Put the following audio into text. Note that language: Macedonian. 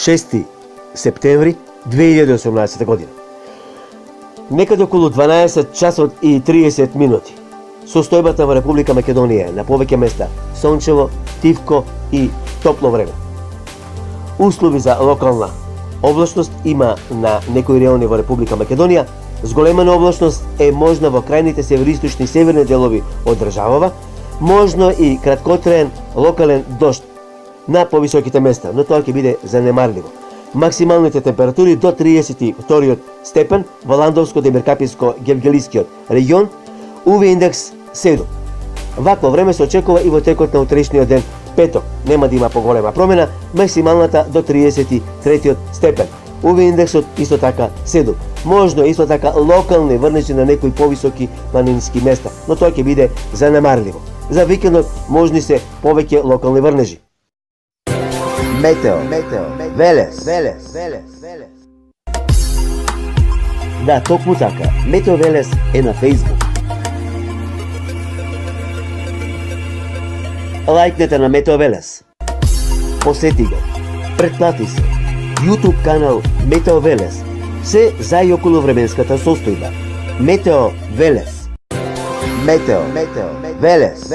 6 септември 2018 година. Некаде околу 12 часот и 30 минути. Состојбата во Република Македонија е на повеќе места сончево, тивко и топло време. Услови за локална облачност има на некои райони во Република Македонија. Зголемена облачност е можна во крајните североисточни и северни делови од државава, можно и краткотраен локален дожд на повисоките места, но тоа ќе биде занемарливо. Максималните температури до 32 степен во Ландовско-Демиркапинско-Гевгелискиот регион, УВ индекс 7. Вакво време се очекува и во текот на утрешниот ден, петок. Нема да има поголема промена, максималната до 33 степен. УВ индексот исто така 7. Можно исто така локални врнежи на некои повисоки планински места, но тоа ќе биде занемарливо. За викендот можни се повеќе локални врнежи. Метео, Велес. Да, токму така. Метео Велес е на Facebook. Лајкнете на Метео Велес. Посети го. Претплати се. YouTube канал Метео Велес. Се за и околу временската состојба. Метео Велес. Метео Велес.